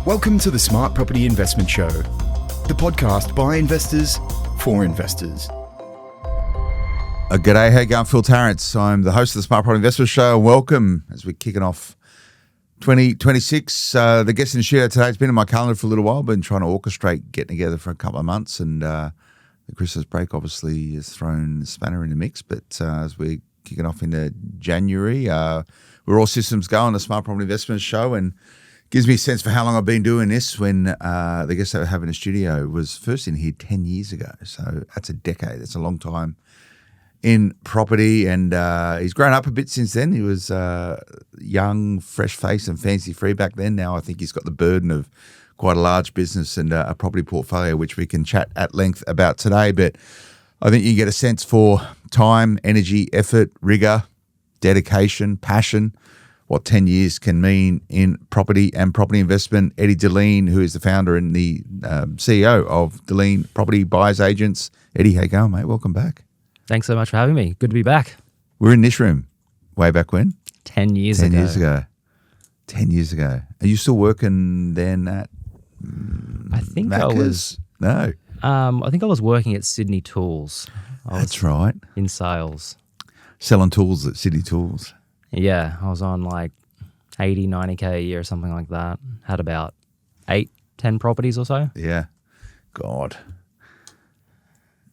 Welcome to the Smart Property Investment Show, the podcast by investors for investors. G'day, how you going? Phil Tarrant. I'm the host of the Smart Property Investment Show. Welcome as we're kicking off 2026. The guest in the studio today has been in my calendar for a little while. Been trying to orchestrate getting together for a couple of months, and the Christmas break obviously has thrown the spanner in the mix. But as we're kicking off into January, we're all systems go on the Smart Property Investment Show, and gives me a sense for how long I've been doing this. When the guest that we have in the studio was first in here 10 years ago. So that's a decade. That's a long time in property, and he's grown up a bit since then. He was young, fresh face and fancy free back then. Now I think he's got the burden of quite a large business and a property portfolio, which we can chat at length about today. But I think you get a sense for time, energy, effort, rigor, dedication, passion, what 10 years can mean in property and property investment. Eddie Dilleen, who is the founder and the CEO of Dilleen Property Buyers Agents. Eddie, how you going, mate? Welcome back. Thanks so much for having me. Good to be back. We're in this room way back when? 10 years 10 ago. years ago. 10 years ago. Are you still working then at I think Macca's? I was. No. I think I was working at Sydney Tools. That's right. In sales. Selling tools at City Tools. Yeah, I was on like 80, 90K a year or something like that. Had about 8, 10 properties or so. Yeah. God.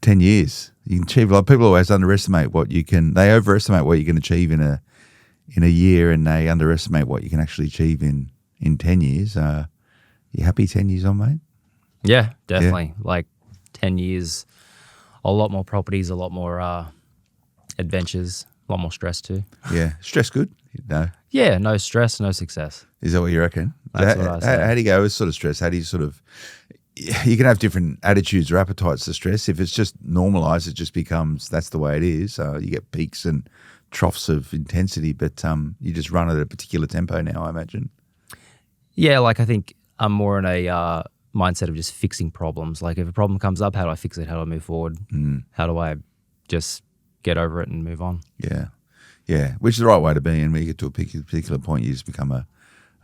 10 years. You can achieve a lot. People always underestimate what you can, they overestimate what you can achieve in a year, and they underestimate what you can actually achieve in 10 years. You happy 10 years on, mate? Yeah, definitely. Yeah. Like 10 years, a lot more properties, a lot more adventures, a lot more stress too. Yeah. Stress good? No. Yeah, no stress, no success. Is that what you reckon? That's what I say. How do you go with sort of stress? How do you sort of, you can have different attitudes or appetites to stress. If it's just normalized, it just becomes, that's the way it is. You get peaks and troughs of intensity, but you just run at a particular tempo now, I imagine. Yeah, like I think I'm more in a mindset of just fixing problems. Like if a problem comes up, how do I fix it? How do I move forward? How do I just get over it and move on? Yeah. Yeah, which is the right way to be. And when you get to a particular point, you just become a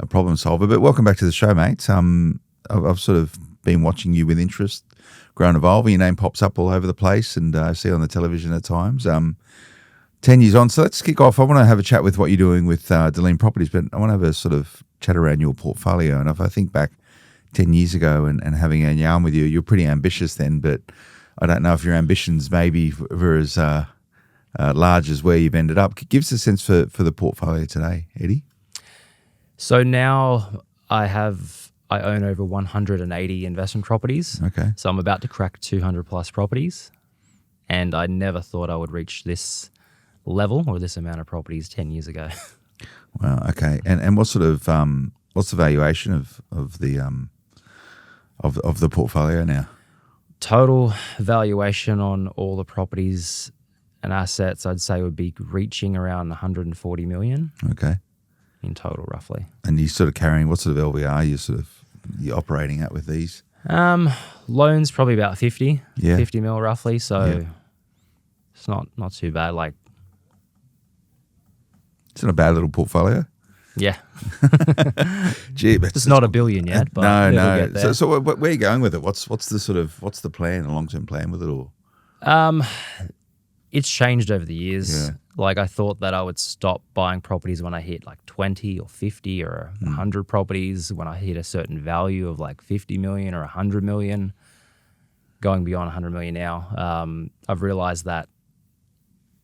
problem solver. But welcome back to the show, mate. I've sort of been watching you with interest, grow and evolve. Your name pops up all over the place, and I see it on the television at times. 10 years on, so let's kick off. I want to have a chat with what you're doing with Dilleen Properties, but I want to have a sort of chat around your portfolio. And if I think back 10 years ago and having a yarn with you, you're pretty ambitious then, but I don't know if your ambitions maybe were as large as where you've ended up. Give us a sense for the portfolio today, Eddie. So now I own over 180 investment properties. Okay. So I'm about to crack 200 plus properties, and I never thought I would reach this level or this amount of properties 10 years ago. Wow. Okay. And what sort of what's the valuation of the portfolio now? Total valuation on all the properties and assets, I'd say, would be reaching around 140 million. Okay. In total, roughly. And you're sort of carrying, what sort of LVR you're operating at with these? Loans probably about 50 mil roughly. So it's not too bad. Like, it's not a bad little portfolio. Yeah. Gee, but it's not a billion yet, but no. Get there. So where are you going with it? What's the plan, the long-term plan with it all? It's changed over the years. Yeah. Like I thought that I would stop buying properties when I hit like 20 or 50 or 100 properties, when I hit a certain value of like 50 million or 100 million, going beyond 100 million now. I've realized that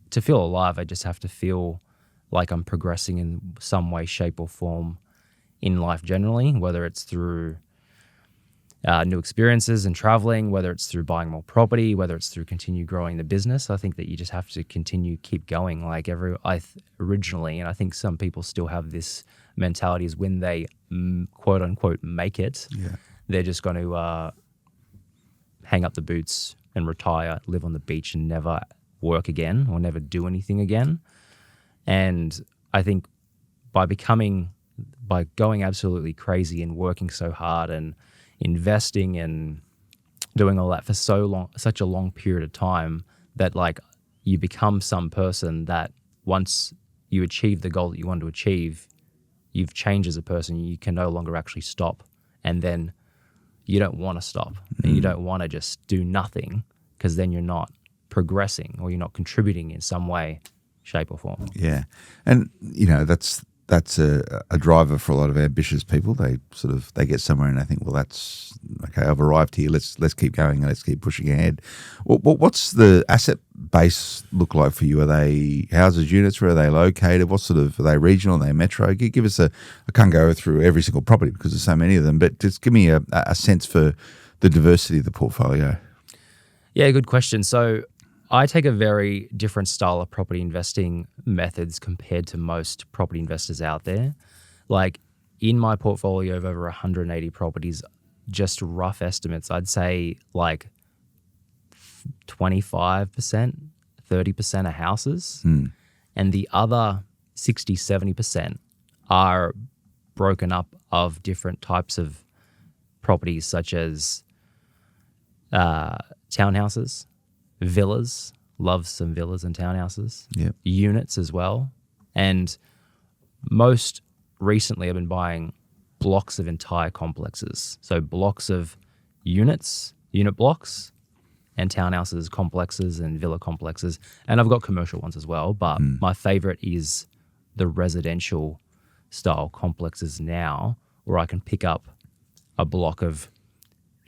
to feel alive, I just have to feel like I'm progressing in some way, shape or form in life generally, whether it's through new experiences and traveling, whether it's through buying more property, whether it's through continue growing the business. I think that you just have to keep going. Like originally, and I think some people still have this mentality, is when they quote unquote make it, they're just going to hang up the boots and retire, live on the beach and never work again or never do anything again. And I think by going absolutely crazy and working so hard and investing and doing all that for such a long period of time, that like you become some person that once you achieve the goal that you want to achieve, you've changed as a person. You can no longer actually stop And then you don't want to stop and you don't want to just do nothing, because then you're not progressing or you're not contributing in some way, shape or form. Yeah. And, that's a driver for a lot of ambitious people. They get somewhere and they think, well, that's okay, I've arrived here. Let's keep going and let's keep pushing ahead. What's the asset base look like for you? Are they houses, units? Where are they located? What sort of, are they regional? Are they metro? Give us I can't go through every single property because there's so many of them, but just give me a sense for the diversity of the portfolio. Yeah, good question. So I take a very different style of property investing methods compared to most property investors out there. Like in my portfolio of over 180 properties, just rough estimates, I'd say like 25%, 30% are houses. And the other 60, 70% are broken up of different types of properties, such as townhouses, villas, love some villas and townhouses, units as well. And most recently I've been buying blocks of entire complexes. So blocks of units, unit blocks, and townhouses, complexes and villa complexes. And I've got commercial ones as well, but my favorite is the residential style complexes now, where I can pick up a block of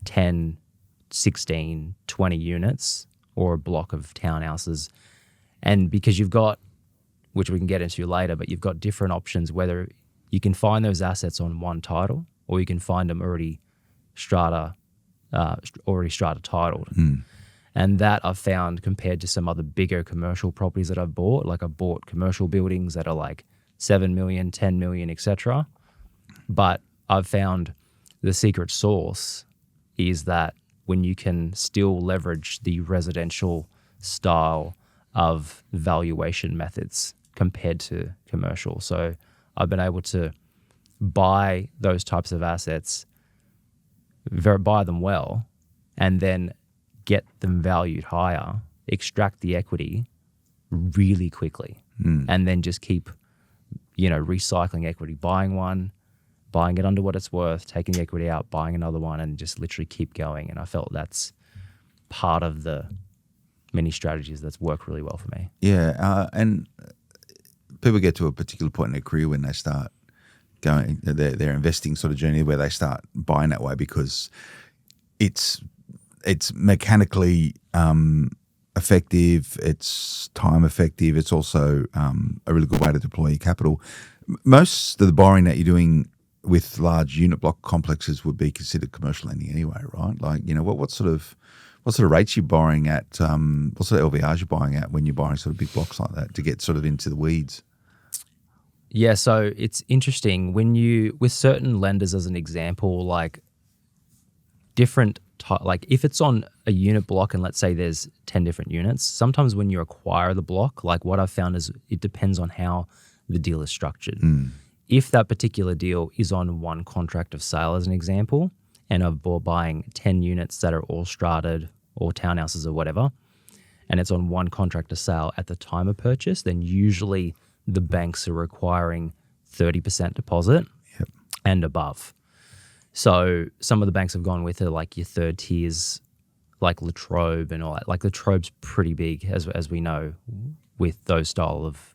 10, 16, 20 units, or a block of townhouses. And because you've got, which we can get into later, but you've got different options, whether you can find those assets on one title or you can find them already strata titled. And that I've found, compared to some other bigger commercial properties that I've bought, like I've bought commercial buildings that are like 7 million, 10 million, etc. But I've found the secret sauce is that when you can still leverage the residential style of valuation methods compared to commercial. So I've been able to buy those types of assets, buy them well, and then get them valued higher, extract the equity really quickly, and then just keep, recycling equity, buying one, buying it under what it's worth, taking the equity out, buying another one, and just literally keep going. And I felt that's part of the many strategies that's worked really well for me. Yeah, and people get to a particular point in their career when they start going their investing sort of journey, where they start buying that way because it's mechanically effective, it's time effective, it's also a really good way to deploy your capital. Most of the borrowing that you're doing with large unit block complexes would be considered commercial lending anyway, right? Like, what sort of rates you're borrowing at, what sort of LVRs you're buying at when you're buying sort of big blocks like that to get sort of into the weeds? Yeah, so it's interesting when with certain lenders, as an example, like different, like if it's on a unit block and let's say there's 10 different units, sometimes when you acquire the block, like what I've found is it depends on how the deal is structured. If that particular deal is on one contract of sale, as an example, and I've buying 10 units that are all strated or townhouses or whatever, and it's on one contract of sale at the time of purchase, then usually the banks are requiring 30% deposit and above. So some of the banks have gone with it, like your third tiers, like Latrobe and all that. Like Latrobe's pretty big, as we know, with those style of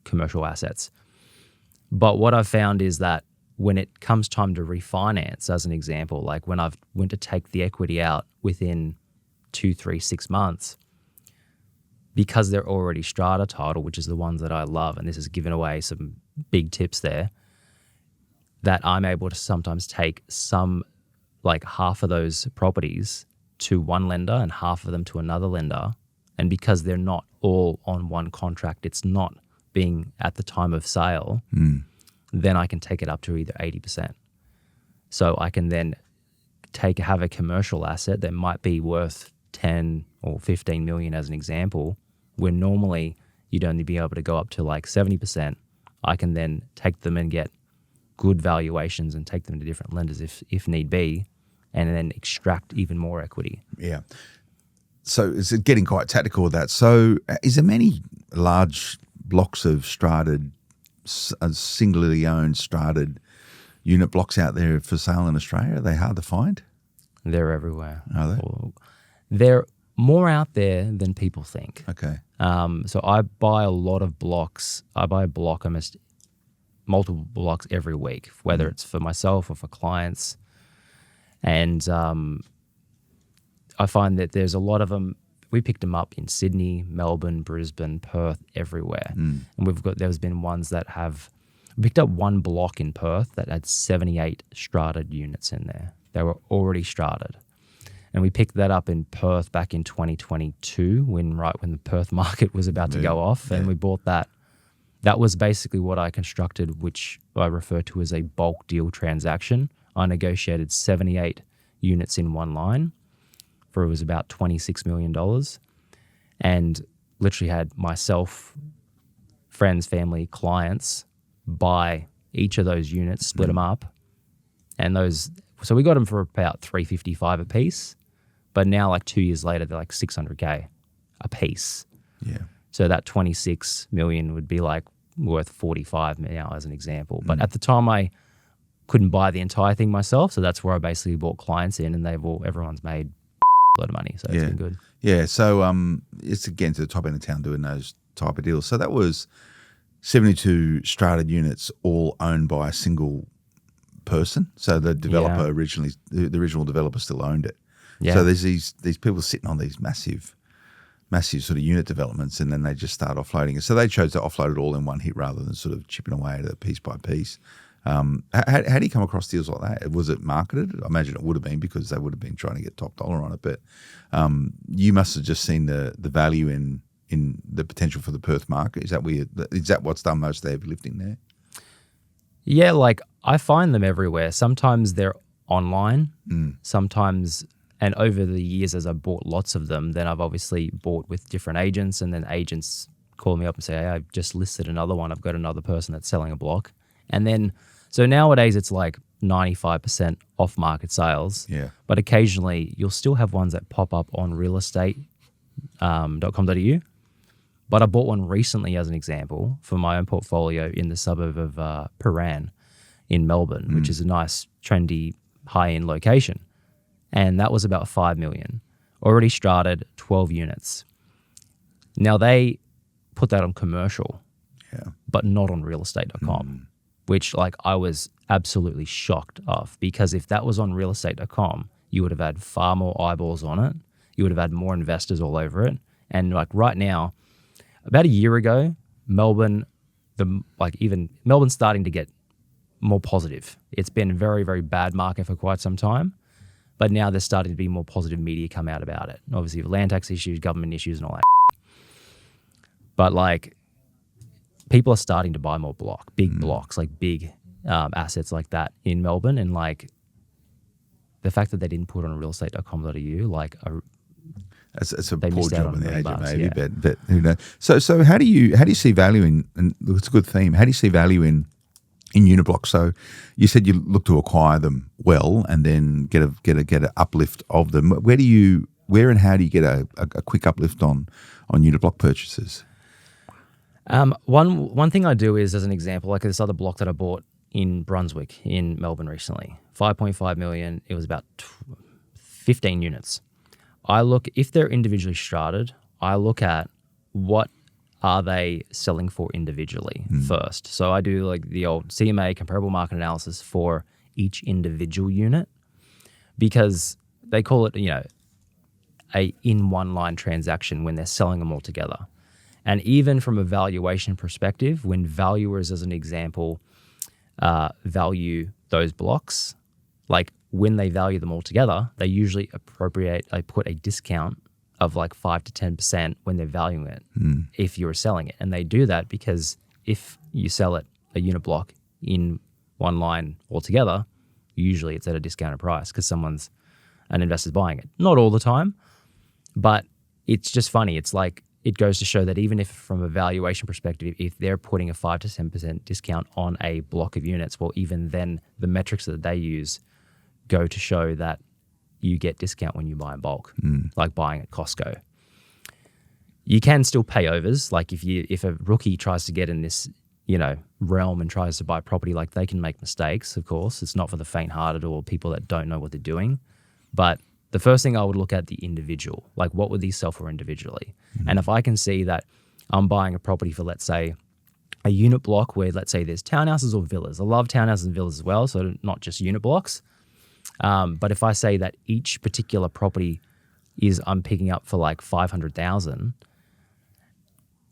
commercial assets. But what I've found is that when it comes time to refinance, as an example, like when I've went to take the equity out within 2, 3, 6 months, because they're already strata title, which is the ones that I love, and this has given away some big tips there, that I'm able to sometimes take some, like half of those properties to one lender and half of them to another lender. And because they're not all on one contract, it's not being at the time of sale, then I can take it up to either 80%. So I can then have a commercial asset that might be worth 10 or 15 million, as an example, where normally you'd only be able to go up to like 70%. I can then take them and get good valuations and take them to different lenders if need be, and then extract even more equity. Yeah. So it's getting quite tactical with that. So is there many large blocks of singularly owned strated unit blocks out there for sale in Australia? Are they hard to find? They're everywhere. Are they? They're more out there than people think. Okay. So I buy a lot of blocks. I buy a block, almost multiple blocks every week, whether it's for myself or for clients. And I find that there's a lot of them. We picked them up in Sydney, Melbourne, Brisbane, Perth, everywhere. And there's been ones that we picked up one block in Perth that had 78 strated units in there. They were already strated. And we picked that up in Perth back in 2022 when the Perth market was about to go off. And we bought that. That was basically what I constructed, which I refer to as a bulk deal transaction. I negotiated 78 units in one line for it was about $26 million, and literally had myself, friends, family, clients buy each of those units, split them up, and so we got them for about $355 a piece, but now like 2 years later they're like $600K a piece. Yeah. So that 26 million would be like worth 45 now as an example. But at the time I couldn't buy the entire thing myself, so that's where I basically bought clients in, and everyone's made a lot of money, so it's been good. Yeah, so it's again to the top end of town doing those type of deals. So that was 72 strated units, all owned by a single person. So the developer originally, the original developer still owned it. Yeah. So there's these people sitting on these massive sort of unit developments, and then they just start offloading it. So they chose to offload it all in one hit rather than sort of chipping away at it piece by piece. How do you come across deals like that? Was it marketed? I imagine it would have been, because they would have been trying to get top dollar on it. But you must have just seen the value in the potential for the Perth market. Is that what's done most of the heavy lifting there? Yeah, like I find them everywhere. Sometimes they're online, sometimes, and over the years as I bought lots of them, then I've obviously bought with different agents, and then agents call me up and say, hey, I've just listed another one. I've got another person that's selling a block. And then, so nowadays it's like 95% off market sales. Yeah. But occasionally you'll still have ones that pop up on realestate.com.au. But I bought one recently as an example for my own portfolio in the suburb of Paran in Melbourne, which is a nice, trendy, high-end location. And that was about 5 million. Already strated 12 units. Now they put that on commercial, but not on realestate.com. Which like I was absolutely shocked of, because if that was on realestate.com, you would have had far more eyeballs on it. You would have had more investors all over it. And like right now, about a year ago, Melbourne's starting to get more positive. It's been a very, very bad market for quite some time, but now there's starting to be more positive media come out about it. Obviously, land tax issues, government issues, and all that. But like, people are starting to buy more big blocks, like big assets like that in Melbourne. And like the fact that they didn't put it on realestate.com.au, like it's a poor job in the agent, maybe, but who knows? So how do you see value in, and it's a good theme, how do you see value in unit blocks? So you said you look to acquire them well and then get an uplift of them. Where and how do you get a quick uplift on unit block purchases? One thing I do is, as an example, like this other block that I bought in Brunswick in Melbourne recently, 5.5 million. It was about 15 units. I look, if they're individually strated, I look at what are they selling for individually first. So I do like the old CMA, comparable market analysis, for each individual unit, because they call it, a in one line transaction when they're selling them all together. And even from a valuation perspective, when valuers, as an example, value those blocks, like when they value them all together, they usually put a discount of like 5 to 10% when they're valuing it if you're selling it. And they do that because if you sell it, a unit block, in one line altogether, usually it's at a discounted price because an investor's buying it. Not all the time, but it's just funny. It's like, it goes to show that even if from a valuation perspective, if they're putting a 5 to 10% discount on a block of units, well, even then the metrics that they use go to show that you get discount when you buy in bulk, like buying at Costco. You can still pay overs. Like if a rookie tries to get in this realm and tries to buy property, like they can make mistakes, of course. It's not for the faint-hearted or people that don't know what they're doing. But the first thing I would look at the individual, like what would these sell for individually? And if I can see that I'm buying a property for, let's say, a unit block where, let's say, there's townhouses or villas. I love townhouses and villas as well, so not just unit blocks. But if I say that each particular property I'm picking up for like 500,000,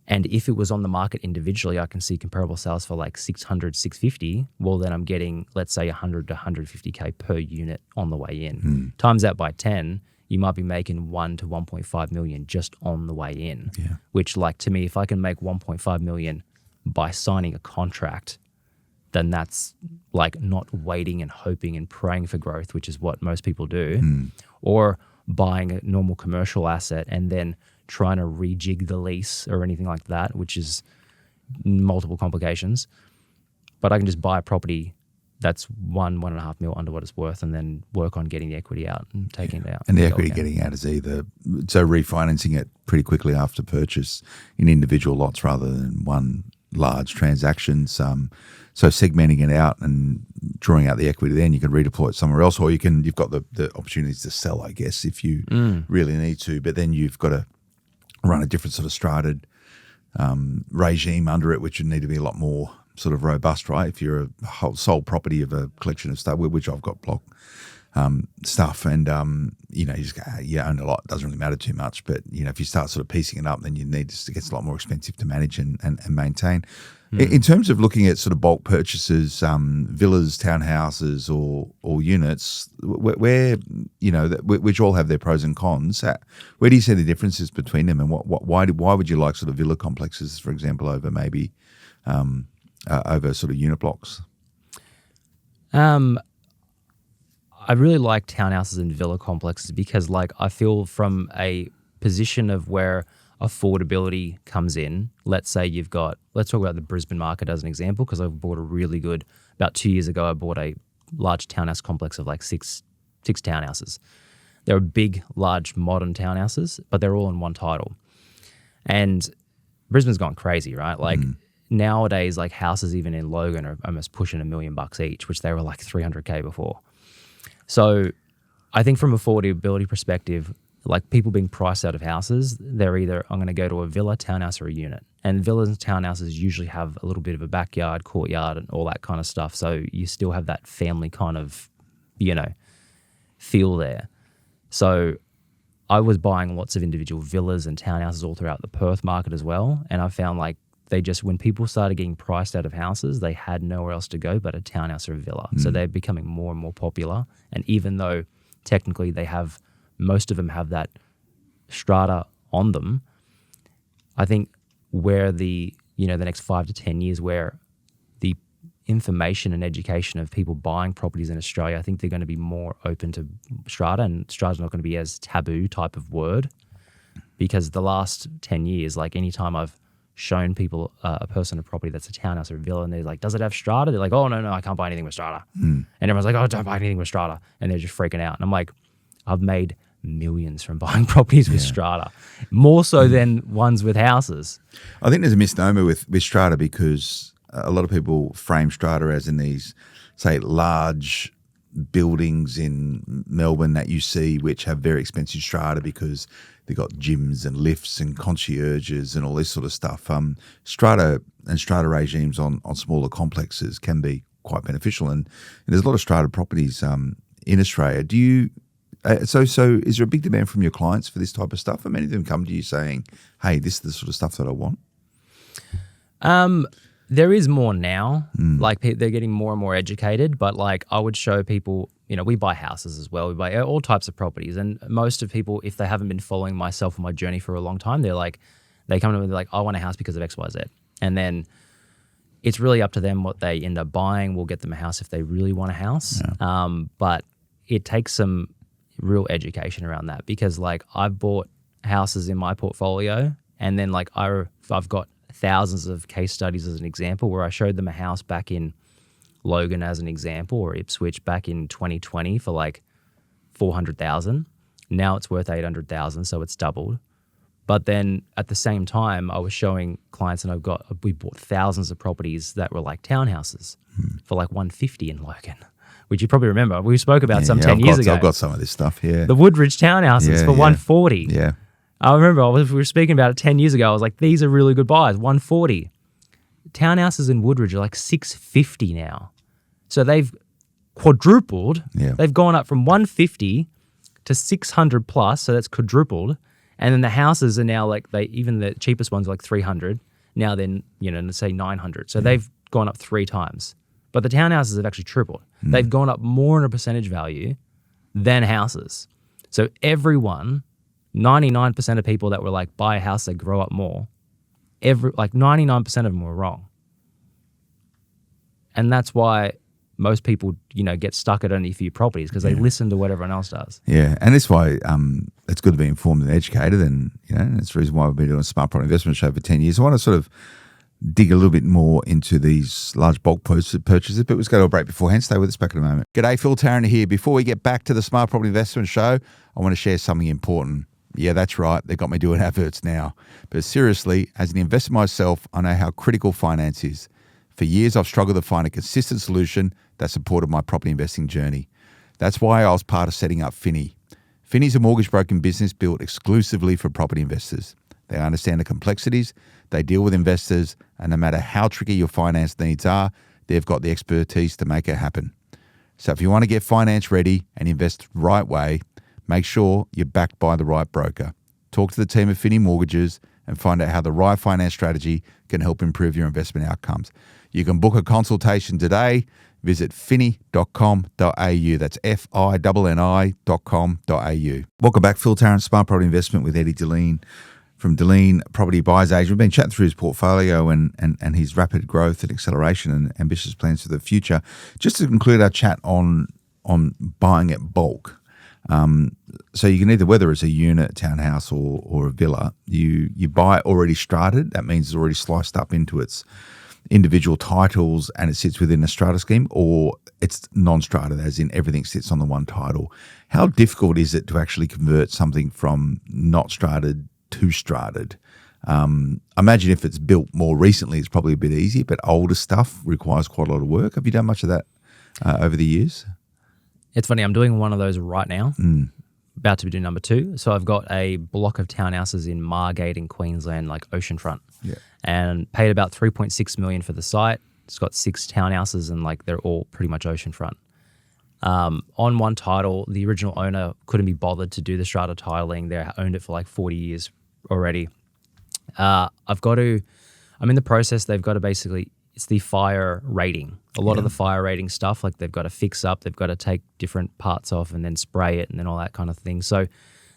and if it was on the market individually, I can see comparable sales for like 600, 650. Well, then I'm getting, let's say, 100 to 150K per unit on the way in. Times that by 10, you might be making 1 to 1.5 million just on the way in. Yeah. Which, like, to me, if I can make 1.5 million by signing a contract, then that's like not waiting and hoping and praying for growth, which is what most people do, or buying a normal commercial asset and then trying to rejig the lease or anything like that, which is multiple complications. But I can just buy a property that's 1.5 mil under what it's worth and then work on getting the equity out and taking it out. And the equity getting out is either refinancing it pretty quickly after purchase in individual lots rather than one large transactions. So segmenting it out and drawing out the equity, then you can redeploy it somewhere else, or you've got the opportunities to sell, I guess, if you really need to. But then you've got to run a different sort of strated regime under it, which would need to be a lot more sort of robust, right? If you're a whole sole property of a collection of stuff, which I've got block stuff, and you just go, you own a lot, it doesn't really matter too much. But if you start sort of piecing it up, then it gets a lot more expensive to manage and maintain. In terms of looking at sort of bulk purchases, villas, townhouses, or units, where which all have their pros and cons, where do you see the differences between them, and why would you like sort of villa complexes, for example, over maybe over sort of unit blocks? I really like townhouses and villa complexes because, like, I feel from a position of where affordability comes in. Let's say let's talk about the Brisbane market as an example, because I've bought about 2 years ago, I bought a large townhouse complex of like six townhouses. They're big, large, modern townhouses, but they're all in one title. And Brisbane's gone crazy, right? Like nowadays, like houses even in Logan are almost pushing $1 million each, which they were like 300K before. So I think from affordability perspective, like people being priced out of houses, they're either, I'm going to go to a villa, townhouse, or a unit. And villas and townhouses usually have a little bit of a backyard, courtyard, and all that kind of stuff. So you still have that family kind of, feel there. So I was buying lots of individual villas and townhouses all throughout the Perth market as well. And I found like when people started getting priced out of houses, they had nowhere else to go but a townhouse or a villa. So they're becoming more and more popular. And even though technically most of them have that strata on them, I think where the next 5 to 10 years, where the information and education of people buying properties in Australia, I think they're going to be more open to strata, and strata's not going to be as taboo type of word, because the last 10 years, like anytime I've shown people a property that's a townhouse or a villa, and they're like, does it have strata? They're like, oh, no, I can't buy anything with strata. And everyone's like, oh, don't buy anything with strata. And they're just freaking out. And I'm like, I've made millions from buying properties with strata, more so than ones with houses. I think there's a misnomer with strata, because a lot of people frame strata as in these, say, large buildings in Melbourne that you see which have very expensive strata because they've got gyms and lifts and concierges and all this sort of stuff. Strata and strata regimes on smaller complexes can be quite beneficial, and there's a lot of strata properties in Australia. Do you so is there a big demand from your clients for this type of stuff? And many of them come to you saying, hey, this is the sort of stuff that I want? There is more now. Like they're getting more and more educated, but like I would show people, we buy houses as well. We buy all types of properties. And most of people, if they haven't been following myself and my journey for a long time, they come to me, they're like, I want a house because of X, Y, Z. And then it's really up to them what they end up buying. We'll get them a house if they really want a house. Yeah. But it takes some real education around that, because like I've bought houses in my portfolio, and then like I've got thousands of case studies as an example, where I showed them a house back in Logan as an example, or Ipswich back in 2020 for like 400,000. Now it's worth 800,000, so it's doubled. But then at the same time, I was showing clients, and we bought thousands of properties that were like townhouses for like 150 in Logan, which you probably remember. We spoke about 10 years ago. I've got some of this stuff, yeah. The Woodridge townhouses for 140. Yeah. I remember we were speaking about it 10 years ago. I was like, these are really good buys, 140. Townhouses in Woodridge are like 650 now. So they've quadrupled. Yeah. They've gone up from 150 to 600 plus, so that's quadrupled. And then the houses are now like, even the cheapest ones are like 300. Now then, let's say 900. So they've gone up 3 times. But the townhouses have actually tripled. They've gone up more in a percentage value than houses. So everyone, 99% of people that were like, buy a house, they grow up more. 99% of them were wrong. And that's why most people, get stuck at only a few properties, because they listen to what everyone else does. Yeah, and that's why it's good to be informed and educated, and that's the reason why we've been doing a Smart Property Investment Show for 10 years. I want to sort of dig a little bit more into these large bulk purchases, but let's go to a break beforehand. Stay with us back in a moment. G'day, Phil Tarrant here. Before we get back to the Smart Property Investment Show, I want to share something important. Yeah, that's right. They got me doing adverts now. But seriously, as an investor myself, I know how critical finance is. For years, I've struggled to find a consistent solution that supported my property investing journey. That's why I was part of setting up Finny. Finny's a mortgage broking business built exclusively for property investors. They understand the complexities, they deal with investors, and no matter how tricky your finance needs are, they've got the expertise to make it happen. So if you want to get finance ready and invest the right way, make sure you're backed by the right broker. Talk to the team at Finny Mortgages and find out how the right finance strategy can help improve your investment outcomes. You can book a consultation today. Visit finny.com.au. That's FINNI.com.au. Welcome back. Phil Tarrant, Smart Property Investment with Eddie Dilleen from Dilleen Property Buyers Agent. We've been chatting through his portfolio and his rapid growth and acceleration and ambitious plans for the future. Just to conclude our chat on buying at bulk. So you can either, whether it's a unit, townhouse, or a villa, you buy it already strated. That means it's already sliced up into its individual titles and it sits within a strata scheme, or it's non-strated, as in everything sits on the one title. How difficult is it to actually convert something from not strated to strated? I imagine if it's built more recently, it's probably a bit easier, but older stuff requires quite a lot of work. Have you done much of that over the years? It's funny, I'm doing one of those right now, about to be doing number 2. So I've got a block of townhouses in Margate in Queensland, like oceanfront, and paid about $3.6 million for the site. It's got 6 townhouses and they're all pretty much oceanfront. On one title, the original owner couldn't be bothered to do the strata titling. They owned it for 40 years already. I'm in the process, they've got to basically, it's the fire rating. A lot of the fire rating stuff, they've got to fix up, they've got to take different parts off and then spray it and then all that kind of thing. So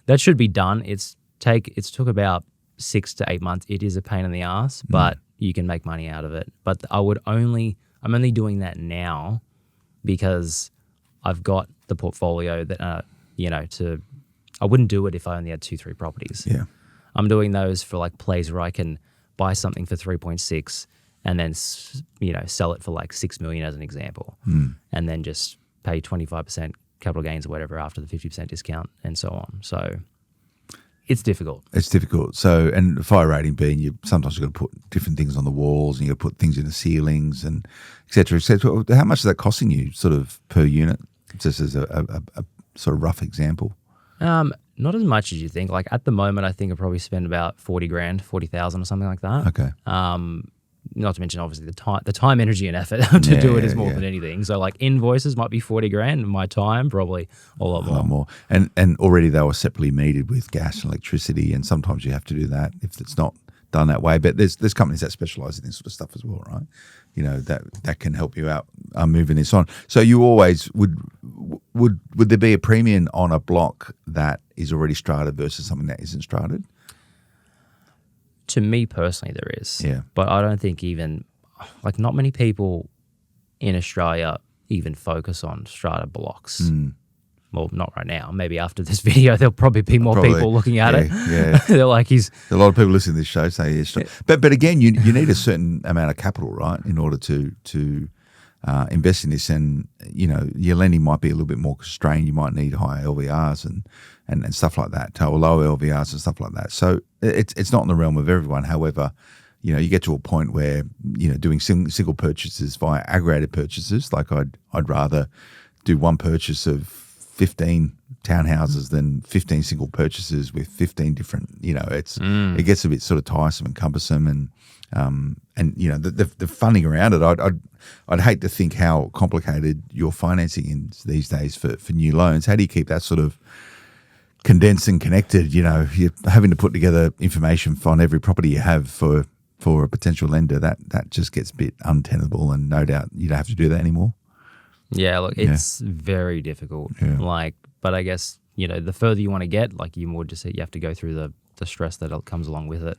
that should be done. It's took about 6 to 8 months. It is a pain in the ass, but you can make money out of it. But I'm only doing that now because I've got the portfolio that, I wouldn't do it if I only had 2-3 properties. Yeah. I'm doing those for plays where I can buy something for 3.6 and then, sell it for 6 million as an example, and then just pay 25% capital gains or whatever after the 50% discount and so on. So it's difficult. It's difficult. So, and fire rating being, sometimes you've got to put different things on the walls and you've got to put things in the ceilings and et cetera, et cetera. How much is that costing you sort of per unit, just as a sort of rough example? Not as much as you think. At the moment, I think I probably spend about 40,000 or something like that. Okay. Not to mention obviously the time, energy, and effort to do it is more than anything. So invoices might be 40,000. My time probably a lot more. And already they were separately metered with gas and electricity, and sometimes you have to do that if it's not done that way. But there's companies that specialize in this sort of stuff as well, right? That can help you out moving this on. So you always would there be a premium on a block that is already strated versus something that isn't strated? To me personally, there is. Yeah. But I don't think even, not many people in Australia even focus on strata blocks. Well, not right now. Maybe after this video, there'll probably be more people looking at it. Yeah. They're he's... A lot of people listening to this show say, but again, you need a certain amount of capital, right, in order to invest in this. And, your lending might be a little bit more constrained. You might need higher LVRs and stuff like that, or lower LVRs and stuff like that. So it's not in the realm of everyone. However, you get to a point where, doing single purchases via aggregated purchases, like I'd rather do one purchase of 15 townhouses than 15 single purchases with 15 different, it gets a bit sort of tiresome and cumbersome and the funding around it. I'd hate to think how complicated your financing is these days for new loans. How do you keep that sort of condensed and connected? You're having to put together information on every property you have for a potential lender. That just gets a bit untenable, and no doubt you don't have to do that anymore. Yeah, look, it's very difficult. Yeah. But I guess, the further you want to get, you more just you have to go through the stress that comes along with it.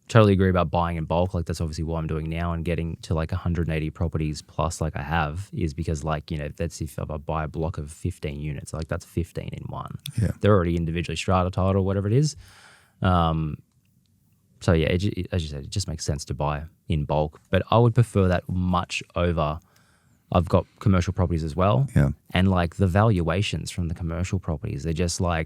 Totally agree about buying in bulk. That's obviously what I'm doing now, and getting to 180 properties plus I have is because that's if I buy a block of 15 units, that's 15 in one. Yeah. They're already individually strata titled or whatever it is. So yeah, as you said, it just makes sense to buy in bulk. But I would prefer that much over. I've got commercial properties as well. Yeah. And the valuations from the commercial properties, they're just they're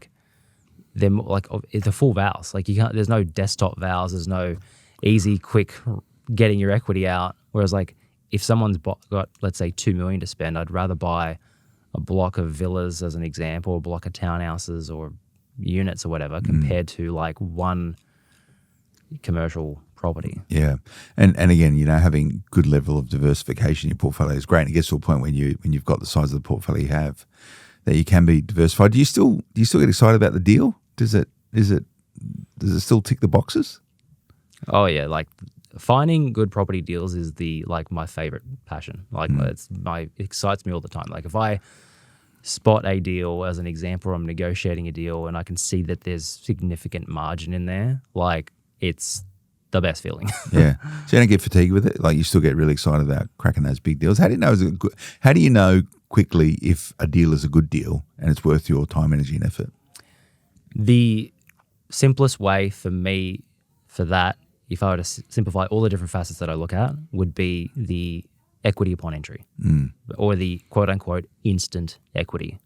the full vows. There's no desktop vows. There's no easy, quick getting your equity out. Whereas if someone's got, let's say, $2 million to spend, I'd rather buy a block of villas as an example, a block of townhouses or units or whatever, compared to one commercial property. Yeah. And again, having good level of diversification in your portfolio is great. And it gets to a point when you've got the size of the portfolio you have that you can be diversified. Do you still get excited about the deal? Does it still tick the boxes? Oh yeah, finding good property deals is my favorite passion. It excites me all the time. If I spot a deal as an example, or I'm negotiating a deal and I can see that there's significant margin in there, it's the best feeling. Yeah. So you don't get fatigued with it? You still get really excited about cracking those big deals. How do you know quickly if a deal is a good deal and it's worth your time, energy and effort? The simplest way for me for that, if I were to simplify all the different facets that I look at, would be the equity upon entry or the quote unquote instant equity.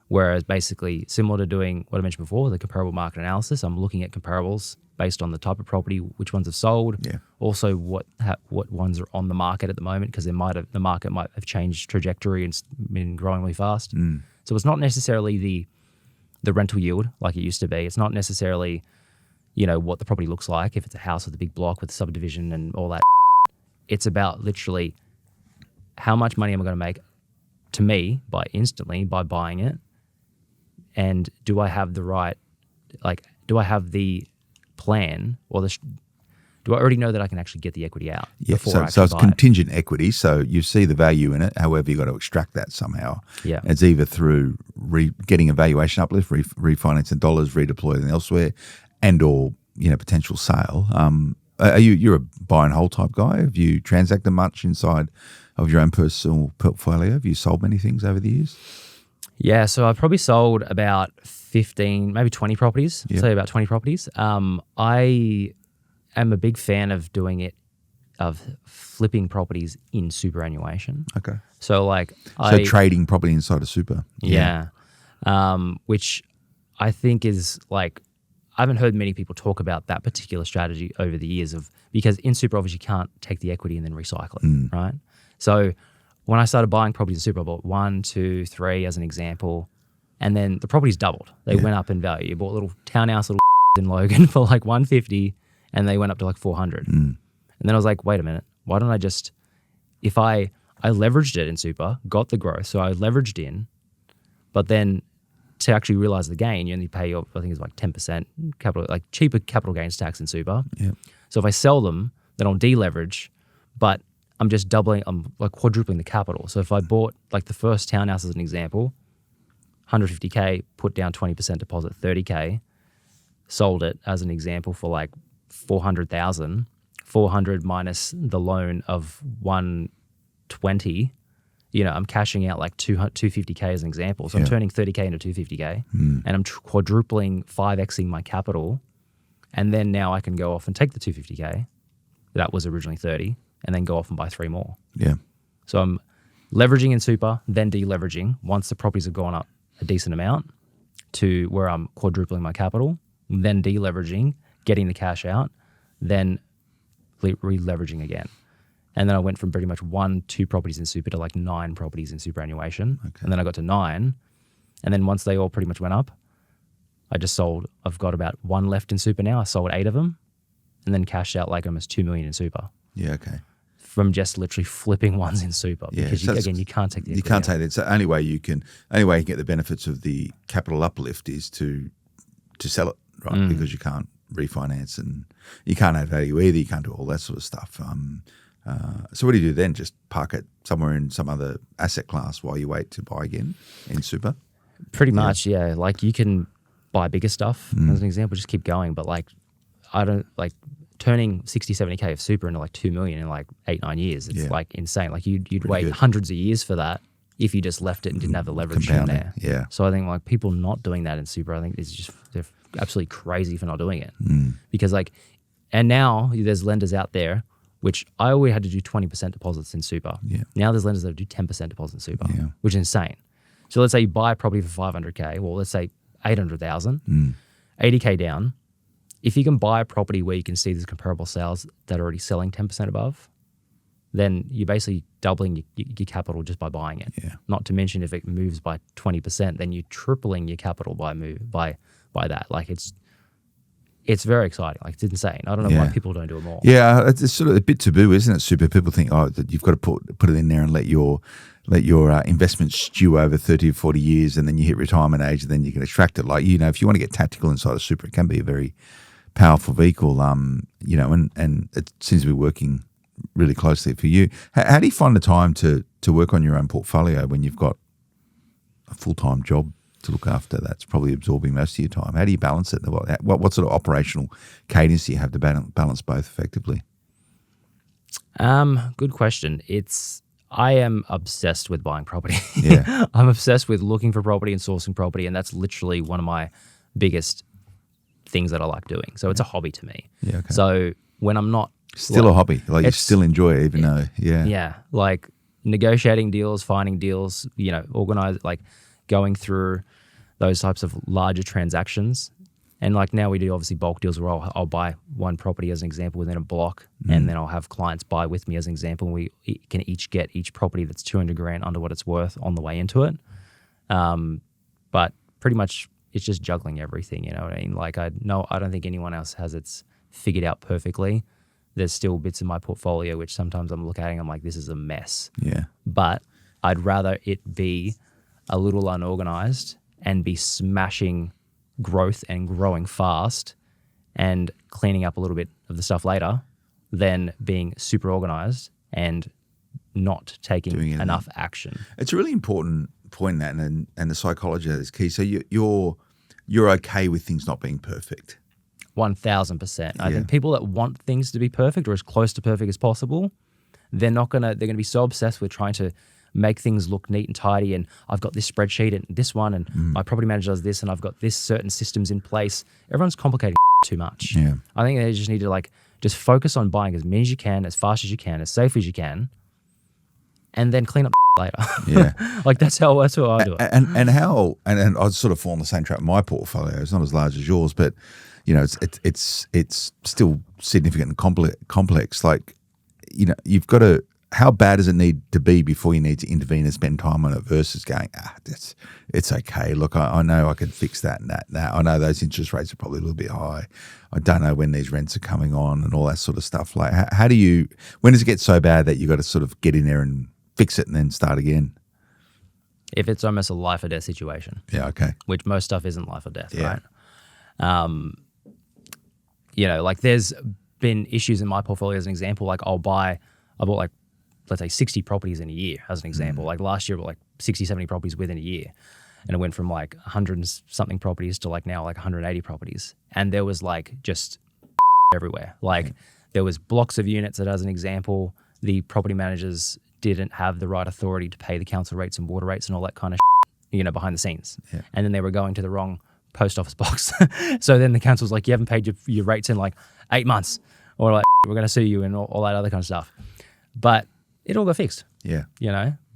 Whereas basically similar to doing what I mentioned before, the comparable market analysis, I'm looking at comparables based on the type of property, which ones have sold, also what ones are on the market at the moment, because the market might have changed trajectory and been growing really fast. So it's not necessarily the rental yield like it used to be. It's not necessarily, what the property looks like, if it's a house with a big block with subdivision and all that. It's about literally how much money am I going to make to me by buying it, and do I have the right, do I have the plan or do I already know that I can actually get the equity out? Yeah, so it's contingent equity. So you see the value in it. However, you've got to extract that somehow. Yeah, it's either through getting a valuation uplift, refinancing dollars, redeploying elsewhere, and or potential sale. You're a buy and hold type guy? Have you transacted much inside of your own personal portfolio? Have you sold many things over the years? Yeah, so I've probably sold about 15, maybe 20 properties. Say about 20 properties. I am a big fan of flipping properties in superannuation. Okay. So trading property inside a super. Yeah. Which I think is I haven't heard many people talk about that particular strategy over the years because in super obviously you can't take the equity and then recycle it, right? So when I started buying properties in super, I bought 1, 2, 3 as an example, and then the properties doubled. They went up in value. You bought a little townhouse, little in Logan for $150, and they went up to $400. And then I was like, wait a minute, why don't I just, if I leveraged it in super, got the growth, so I leveraged in, but then to actually realize the gain, you only pay, I think it's 10% capital, cheaper capital gains tax in super. Yeah. So if I sell them, then I'll deleverage, but I'm just doubling, I'm quadrupling the capital. So if I bought the first townhouse as an example, 150K, put down 20% deposit, 30K, sold it as an example for 400,000, 400 minus the loan of 120, I'm cashing out 250K as an example. So I'm turning 30K into 250K and I'm quadrupling, 5xing my capital. And then now I can go off and take the 250K that was originally 30 and then go off and buy 3 more. Yeah. So leveraging in super, then deleveraging once the properties have gone up a decent amount to where I'm quadrupling my capital, then deleveraging, getting the cash out, then re-leveraging again. And then I went from pretty much 1-2 properties in super to like 9 properties in superannuation. Okay. And then I got to 9. And then once they all pretty much went up, I just sold. I've got about 1 left in super now. I sold 8 of them and then cashed out like almost 2 million in super. Yeah, okay. From just literally flipping ones in super. Yeah, Because so you can't take the You equity can't out. take it. So only way you can get the benefits of the capital uplift is to sell it, right? Because you can't refinance and you can't add value either. You can't do all that sort of stuff. So what do you do then? Just park it somewhere in some other asset class while you wait to buy again in super? Pretty much, yeah. Like you can buy bigger stuff as an example, just keep going. But like, I don't like turning 60, 70K of super into like 2 million in like 8-9 years. It's like insane. Like you'd wait good. hundreds of years for that if you just left it and didn't have the leverage in Compounding, there. yeah. So I think like people not doing that in super, I think is just, they're absolutely crazy for not doing it. Because like, and now there's lenders out there, which I always had to do 20% deposits in super. Yeah. Now there's lenders that do 10% deposits in super, Yeah. which is insane. So let's say you buy a property for 500K, well, let's say 800,000, 80K down. If you can buy a property where you can see there's comparable sales that are already selling 10% above, then you're basically doubling your capital just by buying it. Yeah. Not to mention if it moves by 20%, then you're tripling your capital by that. Like it's very exciting. Like it's insane. I don't know why people don't do it more. Yeah, it's sort of a bit taboo, isn't it? Super. People think, that you've got to put it in there and let your investment stew over 30 or 40 years, and then you hit retirement age, and then you can extract it. Like, if you want to get tactical inside of super, it can be a very powerful vehicle. And it seems to be working really closely for you. How do you find the time to work on your own portfolio when you've got a full-time job to look after that's probably absorbing most of your time? How do you balance it? What sort of operational cadence do you have to balance both effectively? Good question. I am obsessed with buying property. Yeah. I'm obsessed with looking for property and sourcing property, and that's literally one of my biggest things that I like doing. So it's a hobby to me. Yeah, okay. So when I'm not Still a hobby. Like you still enjoy it even though, yeah, like negotiating deals, finding deals, organize, like going through those types of larger transactions. And like now we do obviously bulk deals where I'll buy one property as an example within a block, and then I'll have clients buy with me as an example. We can each get each property that's 200 grand under what it's worth on the way into it. But pretty much it's just juggling everything, you know what I mean? Like I don't think anyone else has it figured out perfectly. There's still bits in my portfolio which sometimes I'm looking at and I'm like, this is a mess. Yeah. But I'd rather it be a little unorganized and be smashing growth and growing fast and cleaning up a little bit of the stuff later than being super organized and not taking enough action. It's a really important point, that, and the psychology of that is key. So you're okay with things not being perfect. 1,000%. I think people that want things to be perfect or as close to perfect as possible, they're gonna be so obsessed with trying to make things look neat and tidy, and I've got this spreadsheet and this one, and my property manager does this, and I've got this certain systems in place. Everyone's complicating too much. Yeah. I think they just need to just focus on buying as many as you can, as fast as you can, as safe as you can, and then clean up later. Yeah. Like that's how I do it. And I'd sort of fall in the same trap in my portfolio. It's not as large as yours, but it's still significant and complex. Like, you've got to. How bad does it need to be before you need to intervene and spend time on it versus going, it's okay. Look, I know I can fix that and that. Now I know those interest rates are probably a little bit high. I don't know when these rents are coming on and all that sort of stuff. Like, when does it get so bad that you got to sort of get in there and fix it and then start again? If it's almost a life or death situation. Yeah, okay. Which most stuff isn't life or death, Yeah. right? Like there's been issues in my portfolio as an example. Like I bought like, let's say 60 properties in a year as an example. Like last year, like 60, 70 properties within a year. And it went from like 100 and something properties to like now like 180 properties. And there was like just everywhere. Like there was blocks of units that, as an example, the property managers didn't have the right authority to pay the council rates and water rates and all that kind of behind the scenes. Yeah. And then they were going to the wrong post office box. So then the council's like, you haven't paid your rates in like 8 months, or like, we're going to sue you and all that other kind of stuff. But it all got fixed. Yeah.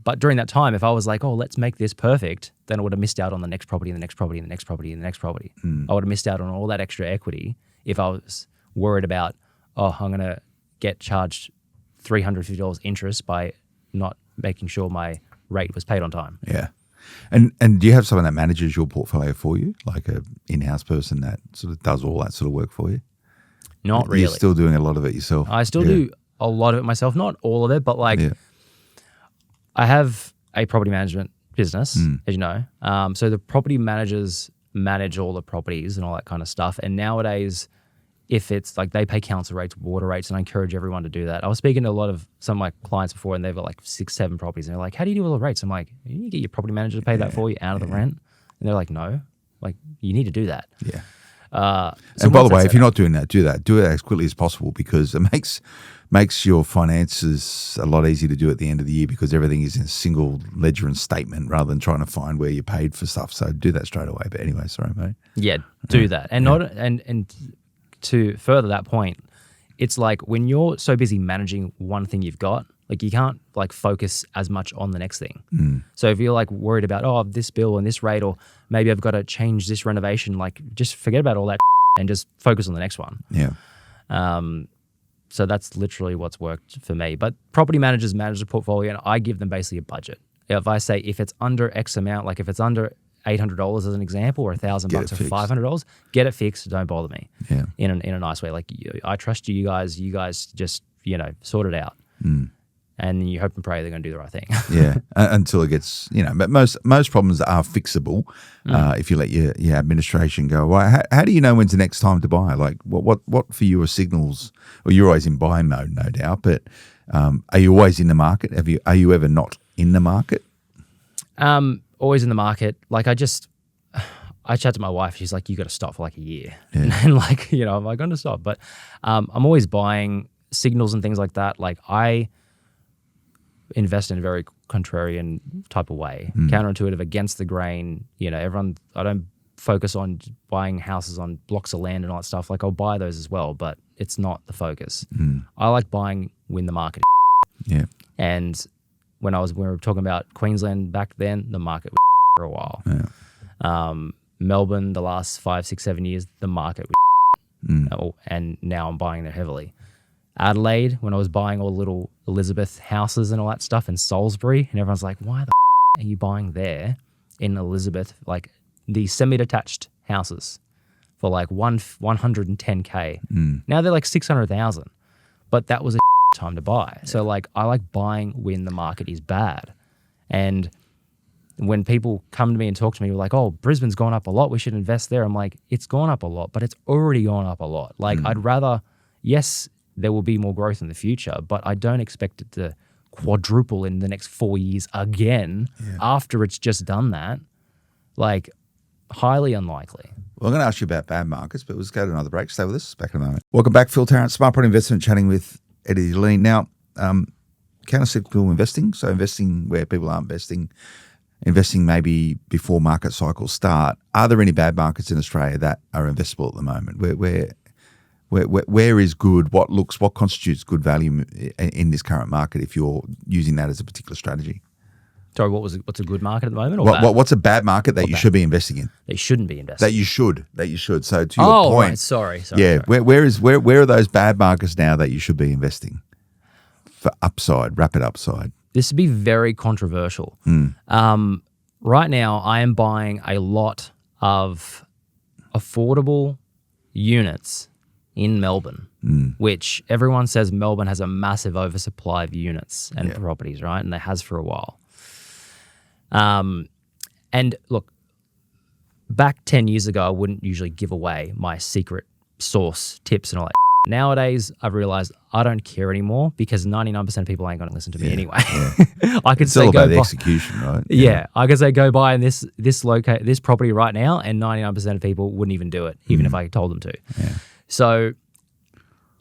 But But during that time, if I was like, oh, let's make this perfect, then I would have missed out on the next property and the next property and the next property and the next property. I would have missed out on all that extra equity if I was worried about, oh, I'm going to get charged $350 interest by not making sure my rate was paid on time. Yeah. And do you have someone that manages your portfolio for you, like a in-house person that sort of does all that sort of work for you? Not really. You're still doing a lot of it yourself. I still do a lot of it myself, not all of it, but like I have a property management business, as you know. So the property managers manage all the properties and all that kind of stuff. And nowadays, if it's like they pay council rates, water rates, and I encourage everyone to do that. I was speaking to some of my clients before, and they've got like 6, 7 properties, and they're like, "How do you do all the rates?" I'm like, "You get your property manager to pay that for you out of the rent." And they're like, "No, like you need to do that." Yeah. So and by the once way, that's if you're not doing that, do that. Do it as quickly as possible because it makes your finances a lot easier to do at the end of the year because everything is in a single ledger and statement rather than trying to find where you paid for stuff. So do that straight away. But anyway, sorry, mate. Yeah, do that. And not and to further that point, it's like when you're so busy managing one thing you've got, like you can't like focus as much on the next thing. So if you're like worried about, oh, this bill and this rate, or maybe I've got to change this renovation, like just forget about all that and just focus on the next one. Yeah. So that's literally what's worked for me. But property managers manage the portfolio and I give them basically a budget. If I say if it's under X amount, like if it's under $800 as an example, or $1,000 or $500, get it fixed. Don't bother me. Yeah. In a nice way. Like I trust you guys. You guys just sort it out, and you hope and pray they're going to do the right thing. Yeah. Until it gets but most problems are fixable if you let your administration go. Well, how do you know when's the next time to buy? Like what for you are signals? Well, you're always in buying mode, no doubt. But are you always in the market? Are you ever not in the market? Always in the market. Like I chat to my wife. She's like, you got to stop for like a year. And like, am I going to stop? But I'm always buying signals and things like that. Like I invest in a very contrarian type of way, counterintuitive, against the grain. I don't focus on buying houses on blocks of land and all that stuff. Like I'll buy those as well, but it's not the focus. I like buying when the market. Yeah. And when we were talking about Queensland back then, the market was for a while. Yeah. Melbourne, the last 5, 6, 7 years, the market was and now I'm buying there heavily. Adelaide, when I was buying all the little Elizabeth houses and all that stuff in Salisbury, and everyone's like, why the are you buying there in Elizabeth, like the semi-detached houses for like 110K. Now they're like 600,000, but that was a time to buy. So like I like buying when the market is bad. And when people come to me and talk to me like, oh, Brisbane's gone up a lot, we should invest there. I'm like, it's gone up a lot, but it's already gone up a lot. Like I'd rather, yes, there will be more growth in the future, but I don't expect it to quadruple in the next 4 years again after it's just done that. Like highly unlikely. Well, I'm going to ask you about bad markets, but let's go to another break. Stay with us. Back in a moment. Welcome back, Phil Tarrant, Smart Property Investment, chatting with Eddie Dilleen. Now, counter-cyclical investing, so investing where people aren't investing maybe before market cycles start. Are there any bad markets in Australia that are investable at the moment? Where is good? What constitutes good value in this current market if you're using that as a particular strategy? Sorry, what's a good market at the moment? Or what's a bad market that you should be investing in? They shouldn't be investing. That you should. So to your point, right. Sorry. Yeah, sorry. Where are those bad markets now that you should be investing for rapid upside? This would be very controversial. Right now, I am buying a lot of affordable units in Melbourne, which everyone says Melbourne has a massive oversupply of units and properties, right? And it has for a while. And look, back 10 years ago, I wouldn't usually give away my secret source tips and all that. Nowadays, I've realized I don't care anymore because 99% of people ain't going to listen to me anyway. I could say all go about the buy, execution, right? Yeah, I could say go buy in this property right now, and 99% of people wouldn't even do it, even if I told them to. Yeah. So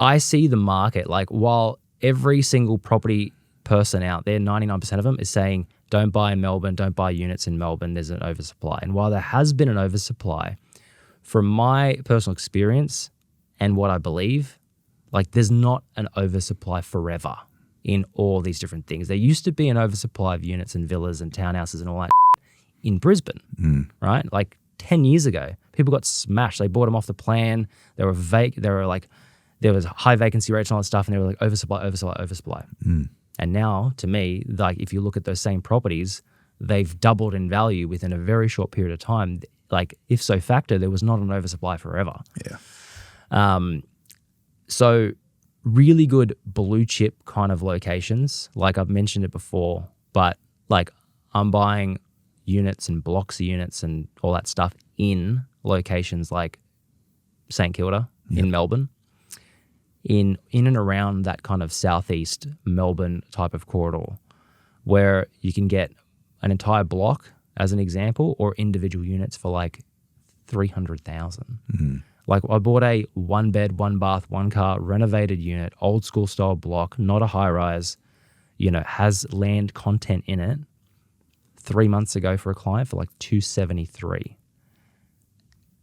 I see the market, like while every single property person out there, 99% of them is saying, don't buy in Melbourne, don't buy units in Melbourne, there's an oversupply. And while there has been an oversupply, from my personal experience and what I believe, like there's not an oversupply forever. in all these different things. There used to be an oversupply of units and villas and townhouses and all that in Brisbane, right? Like 10 years ago, people got smashed. They bought them off the plan. They were there was high vacancy rates and all that stuff, and they were like oversupply. And now, to me, like if you look at those same properties, they've doubled in value within a very short period of time. Like if so facto, there was not an oversupply forever. Yeah. So really good blue chip kind of locations, like I've mentioned it before, but like I'm buying units and blocks of units and all that stuff in locations like St Kilda in Melbourne, in and around that kind of southeast Melbourne type of corridor, where you can get an entire block, as an example, or individual units for like 300,000. Like I bought a 1 bed, 1 bath, 1 car renovated unit, old school style block, not a high rise, has land content in it 3 months ago for a client for like 273.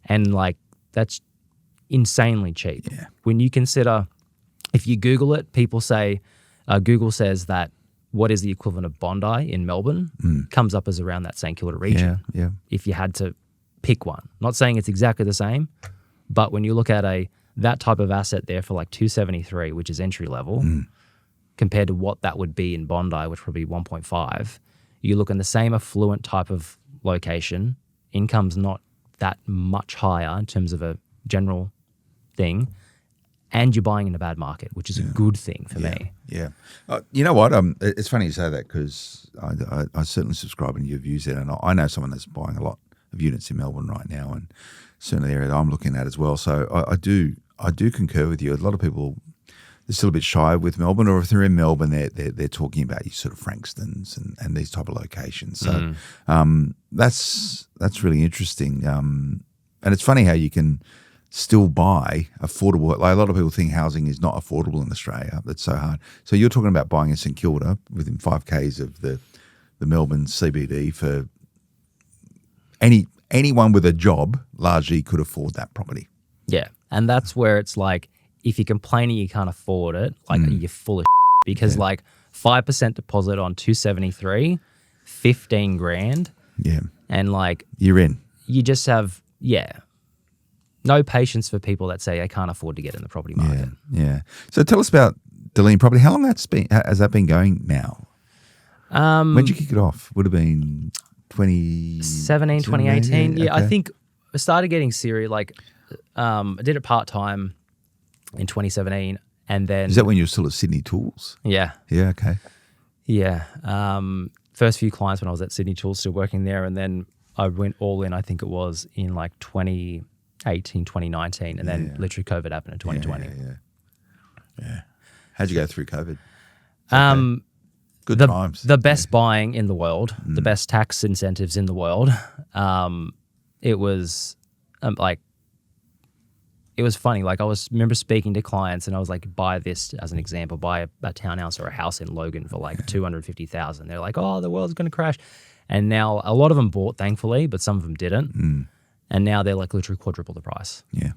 And like that's insanely cheap. Yeah. When you consider, if you Google it, people say, Google says that what is the equivalent of Bondi in Melbourne comes up as around that St Kilda region. Yeah. If you had to pick one. Not saying it's exactly the same, but when you look at that type of asset there for like 273, which is entry level, compared to what that would be in Bondi, which would be 1.5, you look in the same affluent type of location, income's not that much higher in terms of a general thing, and you're buying in a bad market, which is a good thing for me. Yeah. You know what? It's funny you say that because I certainly subscribe in your views there, and I know someone that's buying a lot of units in Melbourne right now, and certainly the area that I'm looking at as well. So I do concur with you. A lot of people, they're still a bit shy with Melbourne, or if they're in Melbourne, they're talking about you sort of Frankston's and these type of locations. So that's really interesting. And it's funny how you can still buy affordable. Like a lot of people think housing is not affordable in Australia. That's so hard. So you're talking about buying in St Kilda within 5 Ks of the Melbourne CBD for anyone with a job largely could afford that property. Yeah. And that's where it's like, if you're complaining you can't afford it, like you're full of because like 5% deposit on 273, 15 grand. Yeah. And like you're in. You just have, no patience for people that say they can't afford to get in the property market. Yeah. So tell us about Dilleen Property. How long has that been going now? When did you kick it off? Would have been 2017, 2018. Yeah, okay. I think I started getting serious. Like, I did it part-time in 2017. And then... Is that when you were still at Sydney Tools? Yeah. Yeah, okay. Yeah. First few clients when I was at Sydney Tools, still working there. And then I went all in, I think it was in like 2018, 2019. And then literally COVID happened in 2020. Yeah. How'd you go through COVID? Good times. The best buying in the world, the best tax incentives in the world. It was it was funny. Like remember speaking to clients and I was like, buy this as an example, buy a townhouse or a house in Logan for like 250,000. They're like, oh, the world's going to crash. And now a lot of them bought, thankfully, but some of them didn't. And now they're like literally quadruple the price. Yeah.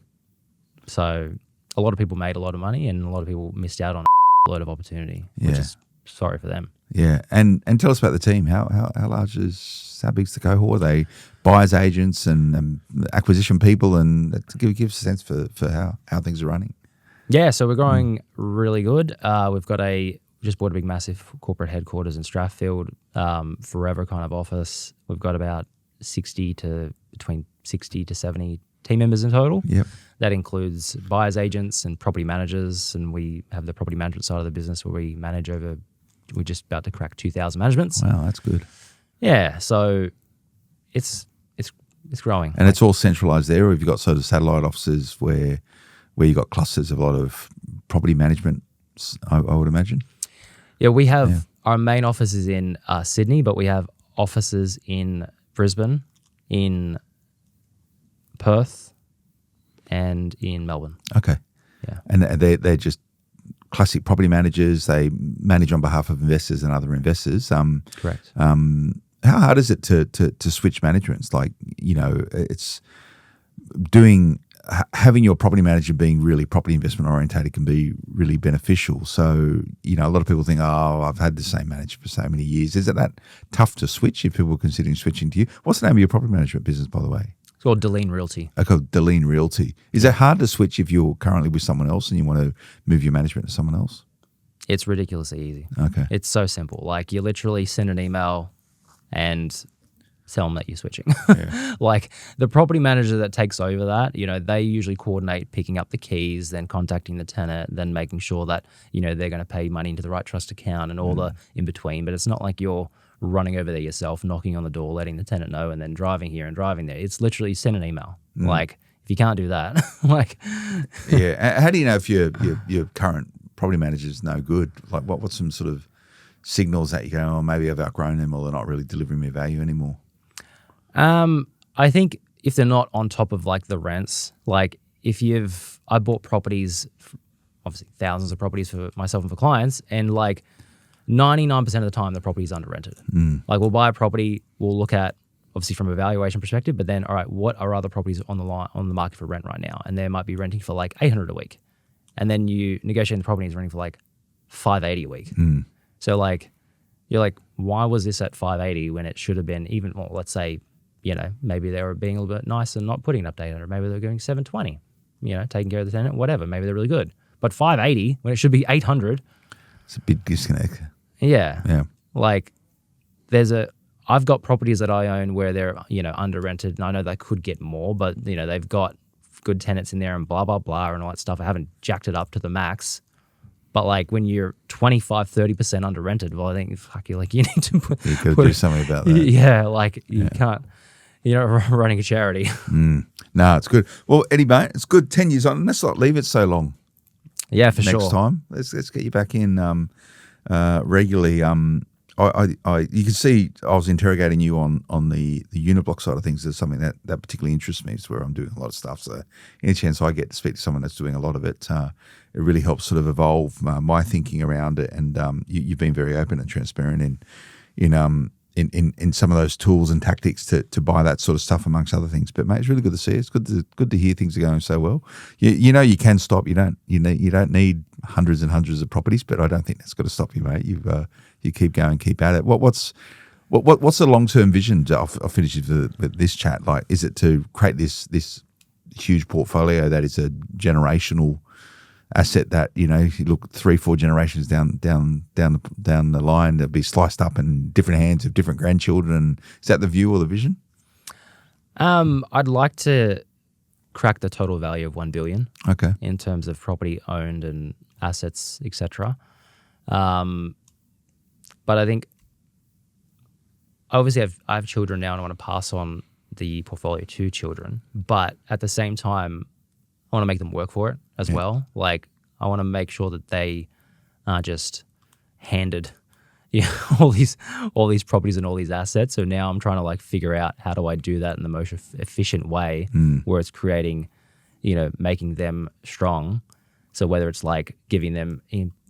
So a lot of people made a lot of money and a lot of people missed out on a lot of opportunity, which is sorry for them. Yeah. And tell us about the team. How big's the cohort? Are they buyers agents and acquisition people, and give us a sense for how things are running? Yeah, so we're growing really good. We've got just bought a big massive corporate headquarters in Strathfield, forever kind of office. We've got about between 60 to 70 team members in total. Yep. That includes buyers agents and property managers, and we have the property management side of the business where we manage we're just about to crack 2,000 managements. Wow, that's good. Yeah, so it's growing. And it's all centralised there, or have you got sort of satellite offices where you got clusters of a lot of property management, I would imagine? Yeah, we have our main office is in Sydney, but we have offices in Brisbane, in Perth, and in Melbourne. Okay. Yeah. And they're just classic property managers. They manage on behalf of investors and other investors. Correct. How hard is it to switch managements? Like, it's doing having your property manager being really property investment orientated can be really beneficial. So, a lot of people think, oh, I've had the same manager for so many years. Is it that tough to switch if people are considering switching to you? What's the name of your property management business, by the way? It's called Dilleen Realty. Okay, Dilleen Realty. Is it hard to switch if you're currently with someone else and you want to move your management to someone else? It's ridiculously easy. Okay. It's so simple. Like, you literally send an email and tell them that you're switching. Yeah. Like, the property manager that takes over that, they usually coordinate picking up the keys, then contacting the tenant, then making sure that, they're going to pay money into the right trust account and all the in between. But it's not like you're running over there yourself, knocking on the door, letting the tenant know, and then driving here and driving there. It's literally send an email. Like, if you can't do that, like... Yeah. How do you know if your current property manager is no good? Like, what's some sort of signals that you go, oh, maybe I've outgrown them or they're not really delivering me value anymore? I think if they're not on top of like the rents, like I bought properties, obviously thousands of properties for myself and for clients, and like 99% of the time the property is under rented. Like, we'll buy a property, we'll look at obviously from a valuation perspective, but then, all right, what are other properties on the market for rent right now? And they might be renting for like $800 a week. And then you negotiate the property is renting for like $580 a week. So like, you're like, why was this at $580 when it should have been even, well, let's say, maybe they were being a little bit nice and not putting an update on it. Maybe they're going $720, taking care of the tenant, whatever. Maybe they're really good. But $580 when it should be $800. It's a big disconnect. Yeah. Yeah. Like, I've got properties that I own where they're, under rented, and I know they could get more, but, they've got good tenants in there and blah, blah, blah, and all that stuff. I haven't jacked it up to the max. But like, when you're 25, 30% under rented, well, I think, fuck, you need to put... You've got to do something about that. Yeah, like, you can't... You're not running a charity. No, it's good. Well, Eddie, mate, it's good. 10 years on. Let's not leave it so long. Yeah, for sure. Next time, let's get you back in regularly. You can see I was interrogating you on the unit block side of things. There's something that particularly interests me. It's where I'm doing a lot of stuff. So any chance I get to speak to someone that's doing a lot of it, it really helps sort of evolve my thinking around it. And you've been very open and transparent in some of those tools and tactics to buy that sort of stuff, amongst other things. But mate, it's really good to see. It's good to hear things are going so well. You can stop. You don't need hundreds and hundreds of properties, but I don't think that's got to stop you, mate. You keep going, keep at it. What's the long term vision? I'll finish with this chat. Like, is it to create this huge portfolio that is a generational asset that, you look 3-4 generations down the line, that'll be sliced up in different hands of different grandchildren? Is that the view or the vision? I'd like to crack the total value of $1 billion. Okay. In terms of property owned and assets, etc. But I think obviously I have children now and I want to pass on the portfolio to children, but at the same time I want to make them work for it as well. Like, I want to make sure that they aren't just handed all these properties and all these assets. So now I'm trying to like figure out how do I do that in the most efficient way where it's creating, making them strong. So whether it's like giving them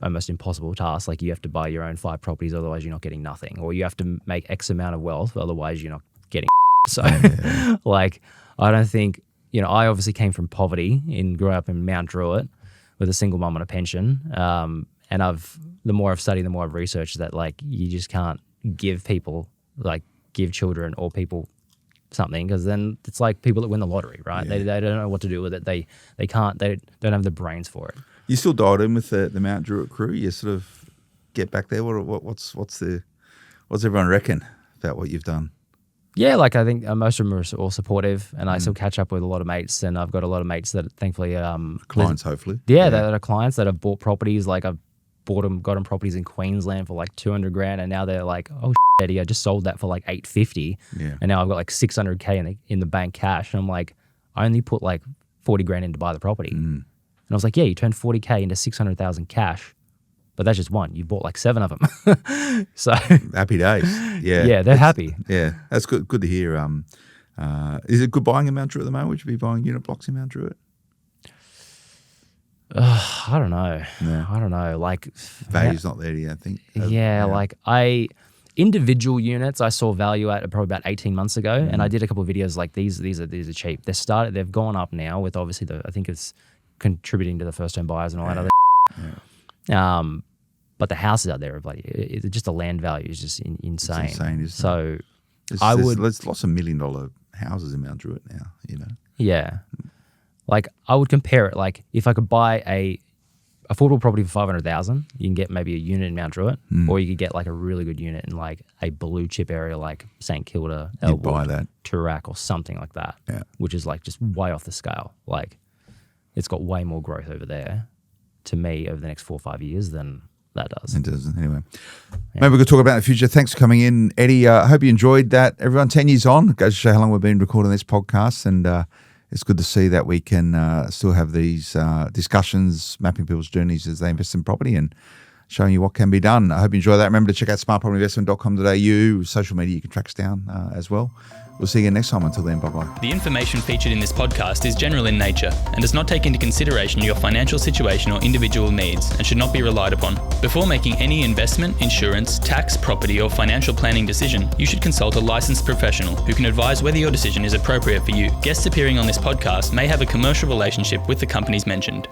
almost impossible tasks, like you have to buy your own 5 properties, otherwise you're not getting nothing, or you have to make X amount of wealth, otherwise you're not getting. So like, I don't think, I obviously came from poverty grew up in Mount Druitt with a single mum on a pension. And the more I've studied, the more I've researched that like you just can't give children or people something, because then it's like people that win the lottery, right? Yeah. They don't know what to do with it. They don't have the brains for it. You still dialed in with the Mount Druitt crew? You sort of get back there? What's everyone reckon about what you've done? Yeah, like I think most of them are all supportive, and I still catch up with a lot of mates, and I've got a lot of mates that thankfully clients, hopefully. Yeah, that are clients that have bought properties. Like I've got them properties in Queensland for like $200,000, and now they're like, oh, Eddie, I just sold that for like $850, and now I've got like $600K in the bank cash, and I'm like, I only put like $40,000 in to buy the property, and I was like, yeah, you turned $40K into $600,000 cash. But that's just one. You bought like 7 of them. So happy days. Yeah. Yeah, they're happy. Yeah, that's good. Good to hear. Is it good buying in Mount Druitt at the moment? Would you be buying unit blocks in Mount Druitt? I don't know. No. I don't know. Like value's not there, do you think? Yeah, like individual units I saw value at probably about 18 months ago, and I did a couple of videos like these are cheap. They've gone up now with obviously I think it's contributing to the first home buyers and all that other. But the houses out there are like just the land value is just insane. It's insane, isn't it? So there's lots of $1 million houses in Mount Druitt now, you know. Yeah. Like I would compare it, like if I could buy a affordable property for $500,000, you can get maybe a unit in Mount Druitt, or you could get like a really good unit in like a blue chip area like St Kilda, You'd buy that. Toorak or something like that, which is like just way off the scale. Like it's got way more growth over there to me over the next 4 or 5 years than that does. It does. Anyway, maybe we could talk about the future. Thanks for coming in, Eddie. I hope you enjoyed that. Everyone, 10 years on. It goes to show how long we've been recording this podcast, and it's good to see that we can still have these discussions, mapping people's journeys as they invest in property and showing you what can be done. I hope you enjoy that. Remember to check out smartpropertyinvestment.com.au. Social media, you can track us down as well. We'll see you again next time. Until then, bye-bye. The information featured in this podcast is general in nature and does not take into consideration your financial situation or individual needs and should not be relied upon. Before making any investment, insurance, tax, property or financial planning decision, you should consult a licensed professional who can advise whether your decision is appropriate for you. Guests appearing on this podcast may have a commercial relationship with the companies mentioned.